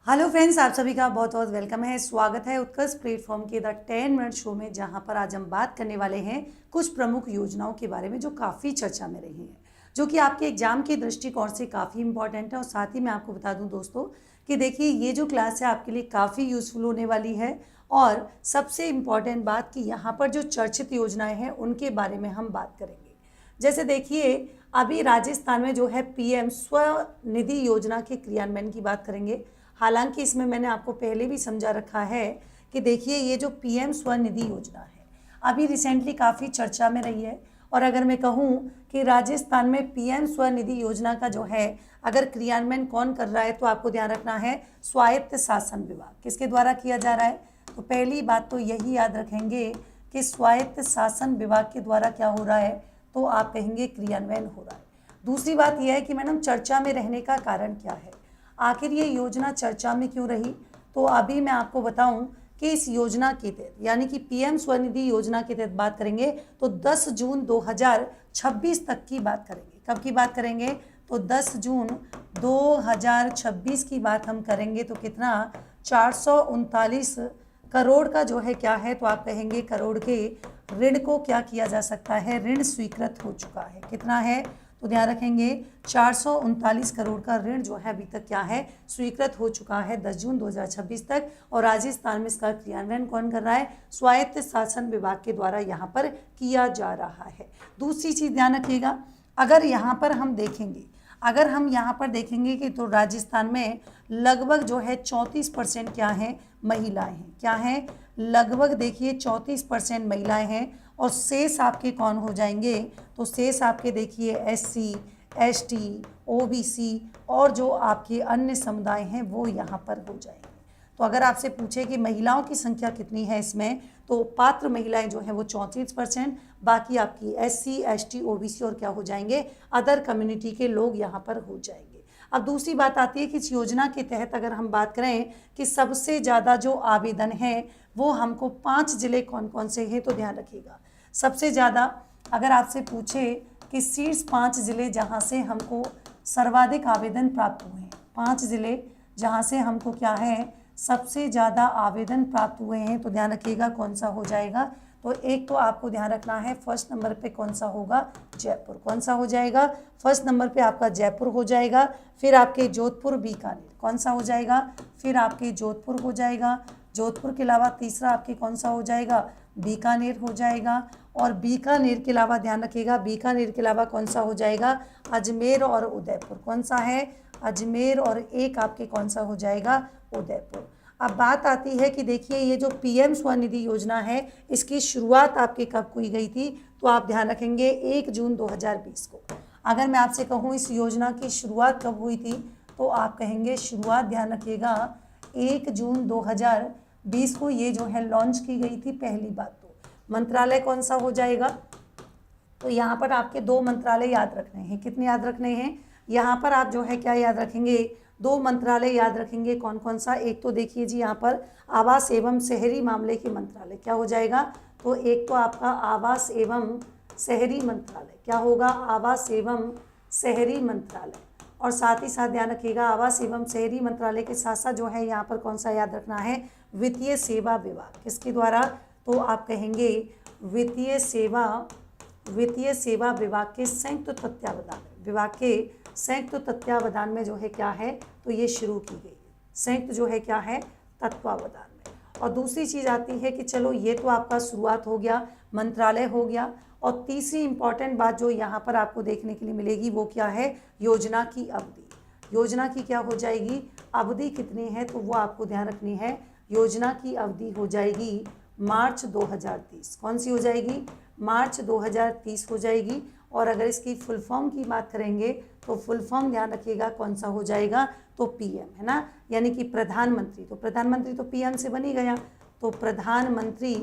Hello friends, आप सभी का बहुत बहुत वेलकम है। स्वागत है उत्कर्ष प्लेटफॉर्म के द 10 मिनट शो में, जहां पर आज हम बात करने वाले हैं कुछ प्रमुख योजनाओं के बारे में जो काफ़ी चर्चा में रही हैं, जो कि आपके एग्जाम के दृष्टिकोण से काफ़ी इंपॉर्टेंट है। और साथ ही मैं आपको बता दूं दोस्तों कि देखिए, ये जो क्लास है आपके लिए काफ़ी यूज़फुल होने वाली है। और सबसे इम्पॉर्टेंट बात कि यहाँ पर जो चर्चित योजनाएँ हैं उनके बारे में हम बात करेंगे। जैसे देखिए, अभी राजस्थान में जो है पीएम स्वनिधि योजना के क्रियान्वयन की बात करेंगे। हालांकि इसमें मैंने आपको पहले भी समझा रखा है कि देखिए, ये जो पीएम स्वनिधि योजना है अभी रिसेंटली काफ़ी चर्चा में रही है। और अगर मैं कहूँ कि राजस्थान में पीएम स्वनिधि योजना का जो है अगर क्रियान्वयन कौन कर रहा है, तो आपको ध्यान रखना है स्वायत्त शासन विभाग किसके द्वारा किया जा रहा है। तो पहली बात तो यही याद रखेंगे कि स्वायत्त शासन विभाग के द्वारा क्या हो रहा है, तो आप कहेंगे क्रियान्वयन हो रहा है। दूसरी बात यह है कि मैडम चर्चा में रहने का कारण क्या है, आखिर ये योजना चर्चा में क्यों रही। तो अभी मैं आपको बताऊं कि इस योजना के तहत यानी कि पीएम स्वनिधि योजना के तहत बात करेंगे तो 10 जून 2026 तक की बात करेंगे। कब की बात करेंगे, तो 10 जून 2026 की बात हम करेंगे। तो कितना, 439 करोड़ का जो है क्या है, तो आप कहेंगे करोड़ के ऋण को क्या किया जा सकता है, ऋण स्वीकृत हो चुका है। कितना है, तो ध्यान रखेंगे 439 करोड़ का ऋण जो है अभी तक क्या है, स्वीकृत हो चुका है 10 जून 2026 तक। और राजस्थान में इसका क्रियान्वयन कौन कर रहा है, स्वायत्त शासन विभाग के द्वारा यहाँ पर किया जा रहा है। दूसरी चीज़ ध्यान रखिएगा, अगर यहाँ पर हम देखेंगे, अगर हम यहाँ पर देखेंगे कि तो राजस्थान में लगभग जो है 34% क्या है, महिलाएं हैं। क्या हैं, लगभग देखिए 34% महिलाएं हैं। और शेष आपके कौन हो जाएंगे, तो शेष आपके देखिए एससी, एसटी, ओबीसी और जो आपके अन्य समुदाय हैं वो यहाँ पर हो जाएंगे। तो अगर आपसे पूछे कि महिलाओं की संख्या कितनी है इसमें, तो पात्र महिलाएं जो हैं वो 34%, बाकी आपकी एससी, एसटी, ओबीसी और क्या हो जाएंगे, अदर कम्युनिटी के लोग यहाँ पर हो जाएंगे। अब दूसरी बात आती है कि इस योजना के तहत अगर हम बात करें कि सबसे ज़्यादा जो आवेदन है वो हमको 5 जिले कौन कौन से हैं, तो ध्यान रखिएगा सबसे ज़्यादा अगर आपसे पूछे कि शीर्ष 5 जिले जहाँ से हमको सर्वाधिक आवेदन प्राप्त हुए हैं, 5 जिले जहाँ से हमको क्या है, सबसे ज़्यादा आवेदन प्राप्त हुए हैं, तो ध्यान रखिएगा कौन सा हो जाएगा। तो एक तो आपको ध्यान रखना है फर्स्ट नंबर पे कौन सा होगा, जयपुर। कौन सा हो जाएगा, फर्स्ट नंबर पे आपका जयपुर हो जाएगा। फिर आपके जोधपुर, बीकानेर कौन सा हो जाएगा, फिर आपके जोधपुर हो जाएगा। जोधपुर के अलावा तीसरा आपके कौन सा हो जाएगा, बीकानेर हो जाएगा। और बीकानेर के अलावा ध्यान रखिएगा, बीकानेर के अलावा कौन सा हो जाएगा, अजमेर और उदयपुर। कौन सा है, अजमेर और एक आपके कौन सा हो जाएगा, उदयपुर। अब बात आती है कि देखिए, ये जो पीएम स्वनिधि योजना है इसकी शुरुआत आपके कब की गई थी, तो आप ध्यान रखेंगे 1 जून 2020 को। अगर मैं आपसे कहूँ इस योजना की शुरुआत कब हुई थी, तो आप कहेंगे शुरुआत ध्यान रखिएगा 1 जून 2020 को ये जो है लॉन्च की गई थी। पहली बात तो मंत्रालय कौन सा हो जाएगा, तो यहाँ पर आपके 2 मंत्रालय याद रखने हैं। कितने याद रखने हैं, यहाँ पर आप जो है क्या याद रखेंगे, 2 मंत्रालय याद रखेंगे। कौन कौन सा, एक तो देखिए जी यहाँ पर आवास एवं शहरी मामले के मंत्रालय क्या हो जाएगा, तो एक तो आपका आवास एवं शहरी मंत्रालय क्या होगा, आवास एवं शहरी मंत्रालय। और साथ ही साथ ध्यान रखिएगा आवास एवं शहरी मंत्रालय के साथ साथ जो है यहाँ पर कौन सा याद रखना है, वित्तीय सेवा विभाग। किसके द्वारा, तो आप कहेंगे वित्तीय सेवा विभाग के संयुक्त तत्वावधान, विभाग के संयुक्त तत्वावधान में जो है क्या है, तो ये शुरू की गई संयुक्त जो है क्या है, तत्वावधान में। और दूसरी चीज़ आती है कि चलो ये तो आपका शुरुआत हो गया, मंत्रालय हो गया। और तीसरी इंपॉर्टेंट बात जो यहाँ पर आपको देखने के लिए मिलेगी वो क्या है, योजना की अवधि। योजना की क्या हो जाएगी, अवधि कितनी है, तो वो आपको ध्यान रखनी है। योजना की अवधि हो जाएगी मार्च 2030। कौन सी हो जाएगी, मार्च 2030 हो जाएगी। और अगर इसकी फुल फॉर्म की बात करेंगे तो फुल फॉर्म ध्यान रखिएगा कौन सा हो जाएगा, तो पीएम है ना, यानी कि प्रधानमंत्री। तो प्रधानमंत्री तो पीएम से बन ही गया, तो प्रधानमंत्री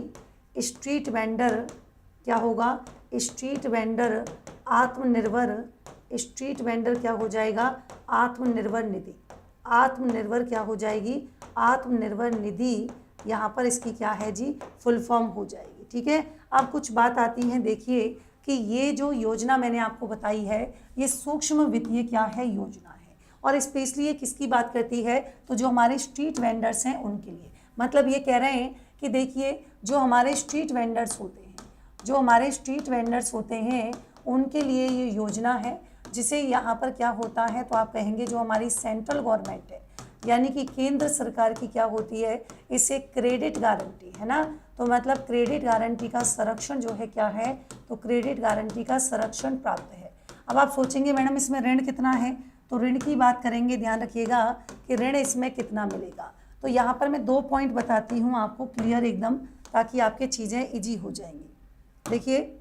स्ट्रीट वेंडर क्या होगा, स्ट्रीट वेंडर आत्मनिर्भर, स्ट्रीट वेंडर क्या हो जाएगा, आत्मनिर्भर निधि। आत्मनिर्भर क्या हो जाएगी, आत्मनिर्भर निधि। यहाँ पर इसकी क्या है जी, फुल फॉर्म हो जाएगी। ठीक है, अब कुछ बात आती है, देखिए कि ये जो योजना मैंने आपको बताई है ये सूक्ष्म वित्तीय क्या है, योजना है। और स्पेशली ये किसकी बात करती है, तो जो हमारे स्ट्रीट वेंडर्स हैं उनके लिए। मतलब ये कह रहे हैं कि देखिए जो हमारे स्ट्रीट वेंडर्स होते हैं, जो हमारे स्ट्रीट वेंडर्स होते हैं उनके लिए ये योजना है, जिसे यहाँ पर क्या होता है, तो आप कहेंगे जो हमारी सेंट्रल गवर्नमेंट है यानी कि केंद्र सरकार की क्या होती है, इसे क्रेडिट गारंटी है ना। तो मतलब क्रेडिट गारंटी का संरक्षण जो है क्या है, तो क्रेडिट गारंटी का संरक्षण प्राप्त है। अब आप सोचेंगे मैडम इसमें ऋण कितना है, तो ऋण की बात करेंगे, ध्यान रखिएगा कि ऋण इसमें कितना मिलेगा। तो यहाँ पर मैं 2 पॉइंट बताती हूँ आपको क्लियर एकदम, ताकि आपके चीज़ें ईजी हो जाएंगी। देखिए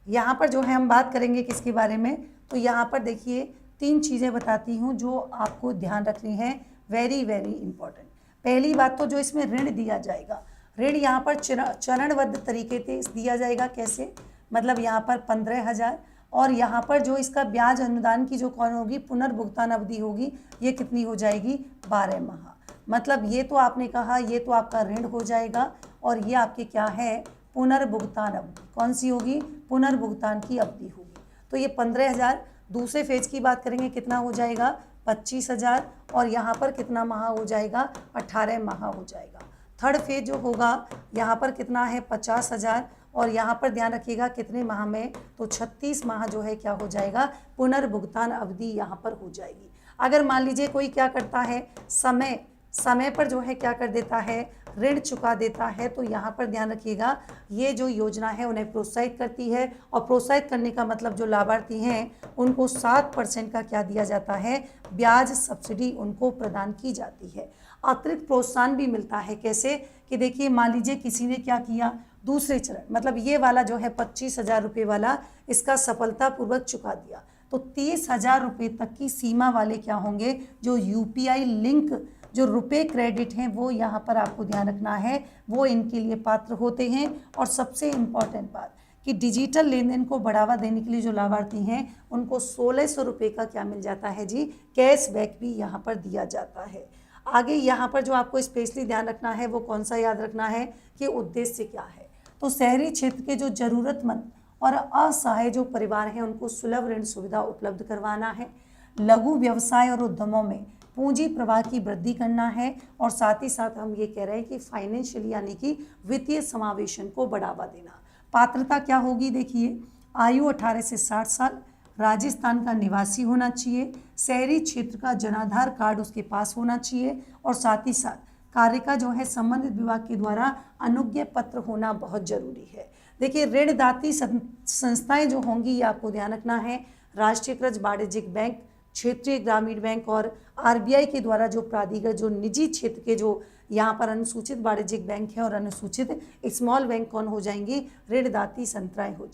यहाँ पर जो है हम बात करेंगे किसके बारे में, तो यहाँ पर देखिए 3 चीज़ें बताती हूँ जो आपको ध्यान रखनी है, वेरी वेरी इंपॉर्टेंट। पहली बात तो जो इसमें ऋण दिया जाएगा, ऋण यहाँ पर चरणबद्ध तरीके से दिया जाएगा। कैसे, मतलब यहाँ पर 15,000 और यहाँ पर जो इसका ब्याज अनुदान की जो कौन होगी, पुनर्भुगतान अवधि होगी, ये कितनी हो जाएगी, 12 माह। मतलब ये तो आपने कहा ये तो आपका ऋण हो जाएगा और ये आपके क्या है, पुनर्भुगतान अवधि। कौन सी होगी, पुनर्भुगतान की अवधि होगी। तो ये 15,000। दूसरे फेज की बात करेंगे कितना हो जाएगा, 25,000 और यहाँ पर कितना माह हो जाएगा, 18 माह हो जाएगा। थर्ड फेज जो होगा यहाँ पर कितना है, 50,000 और यहाँ पर ध्यान रखिएगा कितने माह में, तो 36 माह जो है क्या हो जाएगा, पुनर्भुगतान अवधि यहाँ पर हो जाएगी। अगर मान लीजिए कोई क्या करता है, समय पर जो है क्या कर देता है, ऋण चुका देता है, तो यहाँ पर ध्यान रखिएगा ये जो योजना है उन्हें प्रोत्साहित करती है। और प्रोत्साहित करने का मतलब जो लाभार्थी हैं उनको 7% का क्या दिया जाता है, ब्याज सब्सिडी उनको प्रदान की जाती है। अतिरिक्त प्रोत्साहन भी मिलता है। कैसे कि देखिए मान लीजिए किसी ने क्या किया, दूसरे चरण मतलब ये वाला जो है 25,000 रुपये वाला, इसका सफलतापूर्वक चुका दिया, तो 30,000 रुपये तक की सीमा वाले क्या होंगे, जो UPI लिंक जो रुपए क्रेडिट हैं वो यहाँ पर आपको ध्यान रखना है, वो इनके लिए पात्र होते हैं। और सबसे इम्पॉर्टेंट बात कि डिजिटल लेन देन को बढ़ावा देने के लिए जो लाभार्थी हैं उनको 1,600 रुपये का क्या मिल जाता है जी, कैशबैक भी यहाँ पर दिया जाता है। आगे यहाँ पर जो आपको स्पेशली ध्यान रखना है वो कौन सा याद रखना है कि उद्देश्य क्या है, तो शहरी क्षेत्र के जो ज़रूरतमंद और असहाय जो परिवार हैं उनको सुलभ ऋण सुविधा उपलब्ध करवाना है। लघु व्यवसाय और उद्यमों में पूंजी प्रवाह की वृद्धि करना है और साथ ही साथ हम ये कह रहे हैं कि फाइनेंशियल यानी कि वित्तीय समावेशन को बढ़ावा देना। पात्रता क्या होगी, देखिए आयु 18 से 60 साल, राजस्थान का निवासी होना चाहिए, शहरी क्षेत्र का जनाधार कार्ड उसके पास होना चाहिए और साथ ही साथ कार्य का जो है संबंधित विभाग के द्वारा अनुज्ञा पत्र होना बहुत जरूरी है। देखिए ऋणदात्री संस्थाएं जो होंगी ये आपको ध्यान रखना है, राष्ट्रीयकृत वाणिज्यिक बैंक, क्षेत्रीय ग्रामीण बैंक और RBI के द्वारा जो प्राधिकृत जो निजी क्षेत्र के जो यहाँ पर अनुसूचित वाणिज्यिक बैंक है और अनुसूचित स्मॉल बैंक कौन हो जाएंगी, ऋणदात्री संस्थाएं हो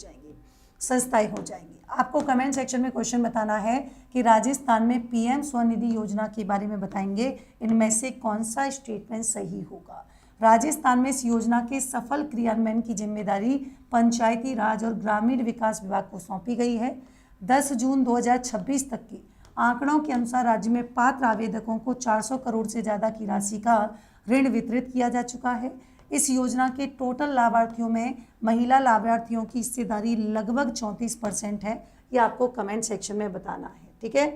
जाएंगी। आपको कमेंट सेक्शन में क्वेश्चन बताना है कि राजस्थान में PM स्वनिधि योजना के बारे में बताएंगे, इनमें से कौन सा स्टेटमेंट सही होगा। राजस्थान में इस योजना के सफल क्रियान्वयन की जिम्मेदारी पंचायती राज और ग्रामीण विकास विभाग को सौंपी गई है। 10 जून 2026 तक की आंकड़ों के अनुसार राज्य में पात्र आवेदकों को 400 करोड़ से ज़्यादा की राशि का ऋण वितरित किया जा चुका है। इस योजना के टोटल लाभार्थियों में महिला लाभार्थियों की हिस्सेदारी लगभग 34% है। ये आपको कमेंट सेक्शन में बताना है, ठीक है।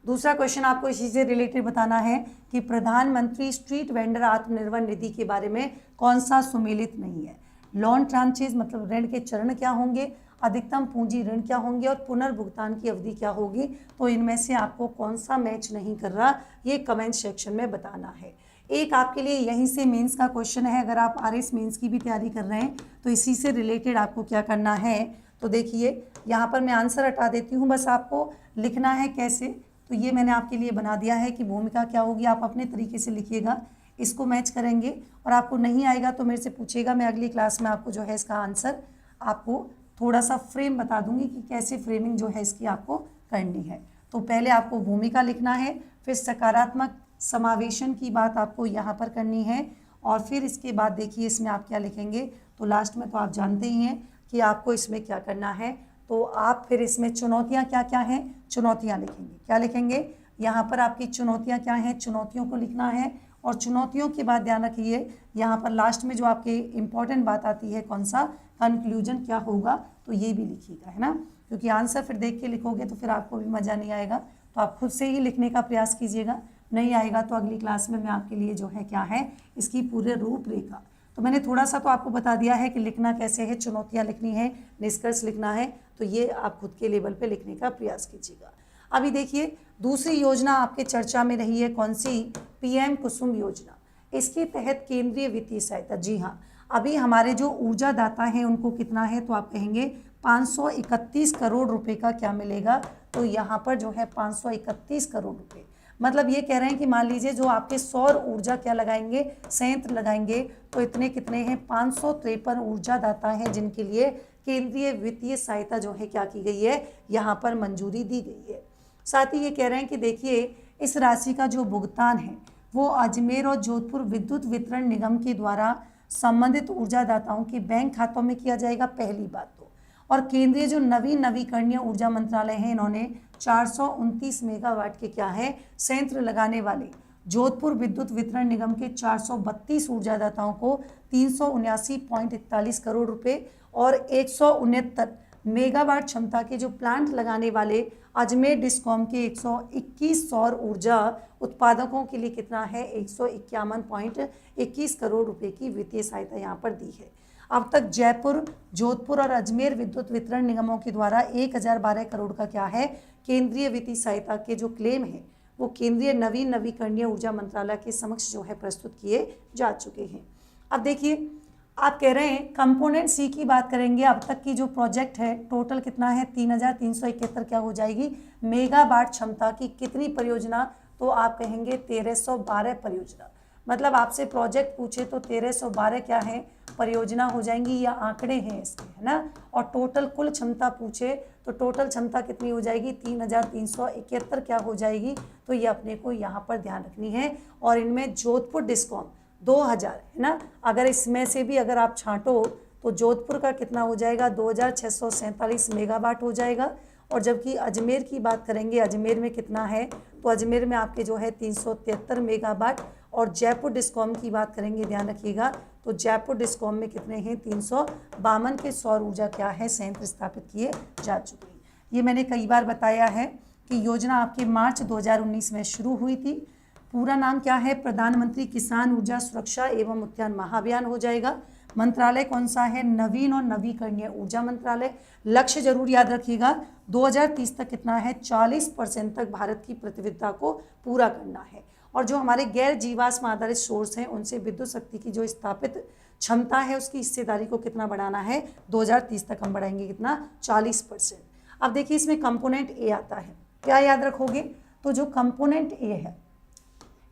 दूसरा क्वेश्चन आपको इसी से रिलेटेड बताना है कि प्रधानमंत्री स्ट्रीट वेंडर आत्मनिर्भर निधि के बारे में कौन सा सुमेलित नहीं है। लोन ट्रांचेज मतलब ऋण के चरण क्या होंगे, अधिकतम पूंजी ऋण क्या होंगे और पुनर्भुगतान की अवधि क्या होगी, तो इनमें से आपको कौन सा मैच नहीं कर रहा ये कमेंट सेक्शन में बताना है। एक आपके लिए यहीं से मेंस का क्वेश्चन है, अगर आप RS मेंस की भी तैयारी कर रहे हैं तो इसी से रिलेटेड आपको क्या करना है, तो देखिए यहाँ पर मैं आंसर हटा देती हूँ, बस आपको लिखना है कैसे, तो ये मैंने आपके लिए बना दिया है कि भूमिका क्या होगी, आप अपने तरीके से लिखिएगा, इसको मैच करेंगे और आपको नहीं आएगा तो मेरे से पूछिएगा, मैं अगली क्लास में आपको जो है इसका आंसर आपको थोड़ा सा फ्रेम बता दूंगी कि कैसे फ्रेमिंग जो है इसकी आपको करनी है। तो पहले आपको भूमिका लिखना है, फिर सकारात्मक समावेशन की बात आपको यहाँ पर करनी है और फिर इसके बाद देखिए इसमें आप क्या लिखेंगे, तो लास्ट में तो आप जानते ही हैं कि आपको इसमें क्या करना है, तो आप फिर इसमें चुनौतियाँ क्या क्या हैं, चुनौतियाँ लिखेंगे। क्या लिखेंगे, यहाँ पर आपकी चुनौतियाँ क्या हैं, चुनौतियों को लिखना है और चुनौतियों के बाद ध्यान रखिए यहाँ पर लास्ट में जो आपके इम्पॉर्टेंट बात आती है कौन सा, कंक्लूजन क्या होगा, तो ये भी लिखिएगा, है ना, क्योंकि आंसर फिर देख के लिखोगे तो फिर आपको भी मज़ा नहीं आएगा, तो आप खुद से ही लिखने का प्रयास कीजिएगा, नहीं आएगा तो अगली क्लास में मैं आपके लिए जो है क्या है इसकी पूरे रूपरेखा, तो मैंने थोड़ा सा तो आपको बता दिया है कि लिखना कैसे है, चुनौतियाँ लिखनी है, निष्कर्ष लिखना है, तो ये आप खुद के लेवल पे लिखने का प्रयास कीजिएगा। अभी देखिए दूसरी योजना आपके चर्चा में रही है, कौन सी? पीएम कुसुम योजना। इसके तहत केंद्रीय वित्तीय सहायता, जी हाँ, अभी हमारे जो ऊर्जा दाता हैं उनको कितना है, तो आप कहेंगे 531 करोड़ रुपए का क्या मिलेगा, तो यहाँ पर जो है 531 करोड़ रुपए, मतलब ये कह रहे हैं कि मान लीजिए जो आपके सौर ऊर्जा क्या लगाएंगे, संयंत्र लगाएंगे, तो इतने कितने हैं, 553 ऊर्जा दाता हैं जिनके लिए केंद्रीय वित्तीय सहायता जो है क्या की गई है, यहाँ पर मंजूरी दी गई है। साथ ही ये कह रहे हैं कि देखिए इस राशि का जो भुगतान है वो अजमेर और जोधपुर विद्युत वितरण निगम के द्वारा संबंधित ऊर्जादाताओं के बैंक खातों में किया जाएगा, पहली बात तो। और केंद्रीय जो नवीकरणीय ऊर्जा मंत्रालय है, इन्होंने 429 मेगावाट के क्या है संयंत्र लगाने वाले जोधपुर विद्युत वितरण निगम के 432 ऊर्जादाताओं को 379.41 करोड़ रुपए और 169 मेगावाट क्षमता के जो प्लांट लगाने वाले अजमेर डिस्कॉम के 121 सौर ऊर्जा उत्पादकों के लिए कितना है, 151.21 करोड़ रुपए की वित्तीय सहायता यहाँ पर दी है। अब तक जयपुर, जोधपुर और अजमेर विद्युत वितरण निगमों के द्वारा 1012 करोड़ का क्या है केंद्रीय वित्तीय सहायता के जो क्लेम है वो केंद्रीय नवीकरणीय ऊर्जा मंत्रालय के समक्ष जो है प्रस्तुत किए जा चुके हैं। अब देखिए आप कह रहे हैं कंपोनेंट सी की बात करेंगे, अब तक की जो प्रोजेक्ट है टोटल कितना है, 3371 क्या हो जाएगी मेगावाट क्षमता की कितनी परियोजना, तो आप कहेंगे 1312 परियोजना। मतलब आपसे प्रोजेक्ट पूछे तो 1312 क्या है परियोजना हो जाएंगी, या आंकड़े हैं इसके, है ना। और टोटल कुल क्षमता पूछे तो टोटल क्षमता कितनी हो जाएगी 3371 क्या हो जाएगी, तो ये अपने को यहाँ पर ध्यान रखनी है। और इनमें जोधपुर डिस्कॉम 2000 है ना, अगर इसमें से भी अगर आप छांटो तो जोधपुर का कितना हो जाएगा 2647 मेगावाट हो जाएगा। और जबकि अजमेर की बात करेंगे, अजमेर में कितना है, तो अजमेर में आपके जो है 373 मेगावाट। और जयपुर डिस्कॉम की बात करेंगे, ध्यान रखिएगा, तो जयपुर डिस्कॉम में कितने हैं 352 के सौर ऊर्जा क्या है संयंत्र स्थापित किए जा चुके हैं। ये मैंने कई बार बताया है कि योजना आपके मार्च 2019 में शुरू हुई थी। पूरा नाम क्या है, प्रधानमंत्री किसान ऊर्जा सुरक्षा एवं उत्थान महाअभियान हो जाएगा। मंत्रालय कौन सा है, नवीन और नवीकरणीय ऊर्जा मंत्रालय। लक्ष्य जरूर याद रखिएगा 2030 तक कितना है 40% तक भारत की प्रतिबद्धता को पूरा करना है। और जो हमारे गैर जीवाश्म आधारित सोर्स हैं उनसे विद्युत शक्ति की जो स्थापित क्षमता है उसकी हिस्सेदारी को कितना बढ़ाना है, 2030 तक हम बढ़ाएंगे कितना 40%। अब देखिए इसमें कंपोनेंट ए आता है, क्या याद रखोगे, तो जो कंपोनेंट ए है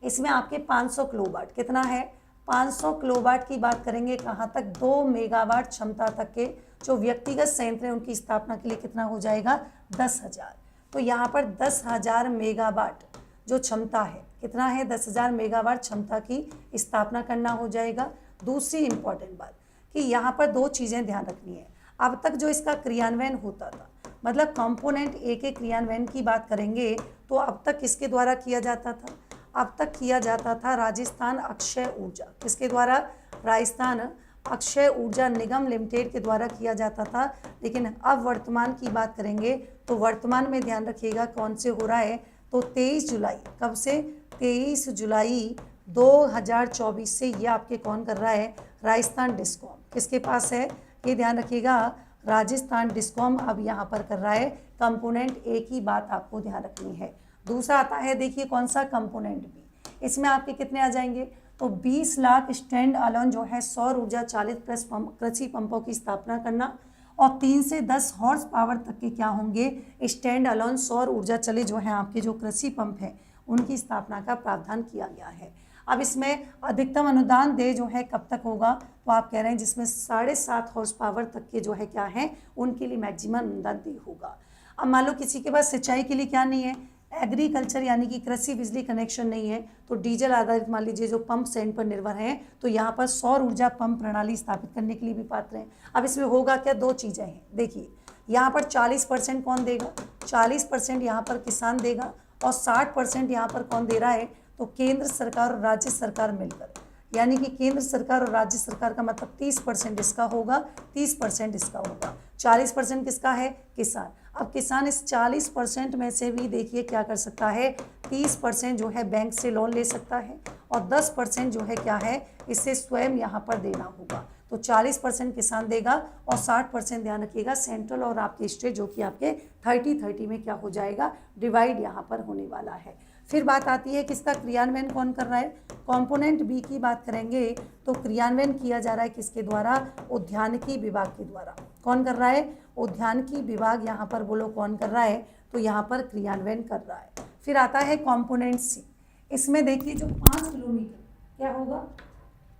इसमें आपके 500 किलोवाट कितना है, 500 किलोवाट की बात करेंगे कहाँ तक, 2 मेगावाट क्षमता तक के जो व्यक्तिगत संयंत्र हैं उनकी स्थापना के लिए कितना हो जाएगा 10,000। तो यहाँ पर 10,000 मेगावाट जो क्षमता है कितना है 10,000 मेगावाट क्षमता की स्थापना करना हो जाएगा। दूसरी इंपॉर्टेंट बात कि यहाँ पर 2 चीज़ें ध्यान रखनी है। अब तक जो इसका क्रियान्वयन होता था, मतलब कंपोनेंट ए के क्रियान्वयन की बात करेंगे तो अब तक किसके द्वारा किया जाता था, अब तक किया जाता था राजस्थान अक्षय ऊर्जा, किसके द्वारा, राजस्थान अक्षय ऊर्जा निगम लिमिटेड के द्वारा किया जाता था। लेकिन अब वर्तमान की बात करेंगे तो वर्तमान में ध्यान रखिएगा कौन से हो रहा है, तो 23 जुलाई, कब से, 23 जुलाई 2024 से ये आपके कौन कर रहा है, राजस्थान डिस्कॉम, किसके पास है, ये ध्यान रखिएगा राजस्थान डिस्कॉम अब यहाँ पर कर रहा है। कंपोनेंट ए की बात आपको ध्यान रखनी है। दूसरा आता है देखिए कौन सा, कंपोनेंट बी, इसमें आपके कितने आ जाएंगे, तो 20 लाख स्टैंड अलोन जो है सौर ऊर्जा चालित कृषि पंपों की स्थापना करना, और 3 से 10 हॉर्स पावर तक के क्या होंगे स्टैंड अलोन सौर ऊर्जा चले जो हैं आपके जो कृषि पंप हैं उनकी स्थापना का प्रावधान किया गया है। अब इसमें अधिकतम अनुदान दे जो है कब तक होगा, तो आप कह रहे हैं जिसमें 7.5 हॉर्स पावर तक के जो है क्या है उनके लिए मैक्सिमम अनुदान दे होगा। अब मान लो किसी के पास सिंचाई के लिए क्या नहीं है, एग्रीकल्चर यानी कि कृषि बिजली कनेक्शन नहीं है, तो डीजल आधारित मान लीजिए जो पंप सेट पर निर्भर हैं तो यहाँ पर सौर ऊर्जा पंप प्रणाली स्थापित करने के लिए भी पात्र हैं। अब इसमें होगा क्या, 2 चीज़ें हैं, देखिए यहाँ पर 40% कौन देगा, 40% यहाँ पर किसान देगा, और 60% यहाँ पर कौन दे रहा है, तो केंद्र सरकार और राज्य सरकार मिलकर, यानी कि केंद्र सरकार और राज्य सरकार का मतलब 30% इसका होगा, 30% इसका होगा, 40% किसका है, किसान। अब किसान इस 40% में से भी देखिए क्या कर सकता है, 30% जो है बैंक से लोन ले सकता है और 10% जो है क्या है, इसे स्वयं यहाँ पर देना होगा। तो 40% किसान देगा और 60% ध्यान रखिएगा सेंट्रल और आपके स्टेट, जो कि आपके 30-30 में क्या हो जाएगा, डिवाइड यहाँ पर होने वाला है। फिर बात आती है किसका क्रियान्वयन कौन कर रहा है, कंपोनेंट बी की बात करेंगे तो क्रियान्वयन किया जा रहा है किसके द्वारा, उद्यानिकी विभाग के द्वारा। कौन कर रहा है, उद्यानिकी विभाग यहाँ पर बोलो कौन कर रहा है, तो यहाँ पर क्रियान्वयन कर रहा है। फिर आता है कंपोनेंट सी, इसमें देखिए जो 5 किलोमीटर क्या होगा,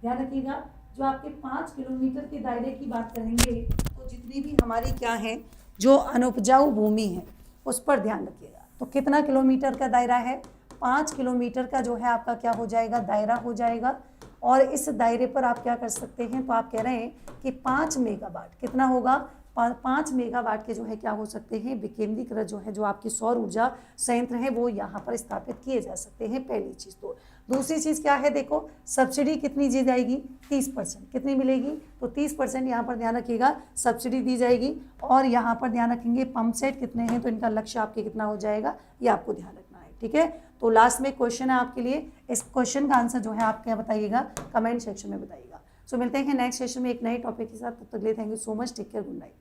ध्यान रखिएगा, जो आपके 5 किलोमीटर के दायरे की बात करेंगे तो जितनी भी हमारी क्या है, जो अनुपजाऊ भूमि है उस पर ध्यान रखिएगा। तो कितना किलोमीटर का दायरा है, 5 किलोमीटर का जो है आपका क्या हो जाएगा, दायरा हो जाएगा। और इस दायरे पर आप क्या कर सकते हैं, तो आप कह रहे हैं कि 5 मेगावाट कितना होगा, 5 मेगावाट के जो है क्या हो सकते हैं, विकेंद्रीकृत जो है, जो आपकी सौर ऊर्जा संयंत्र है वो यहाँ पर स्थापित किए जा सकते हैं, पहली चीज़। तो दूसरी चीज़ क्या है, देखो सब्सिडी कितनी दी जाएगी, 30%, कितनी मिलेगी, तो 30% यहाँ पर ध्यान रखिएगा सब्सिडी दी जाएगी। और यहाँ पर ध्यान रखेंगे पंप सेट कितने हैं, तो इनका लक्ष्य आपके कितना हो जाएगा, ये आपको ध्यान रखना है, ठीक है। तो लास्ट में क्वेश्चन है आपके लिए, इस क्वेश्चन का आंसर जो है आप क्या बताइएगा, कमेंट सेक्शन में बताइएगा। सो मिलते हैं नेक्स्ट सेशन में एक नए टॉपिक के साथ, तब तक के लिए thank you so much, take care, good night.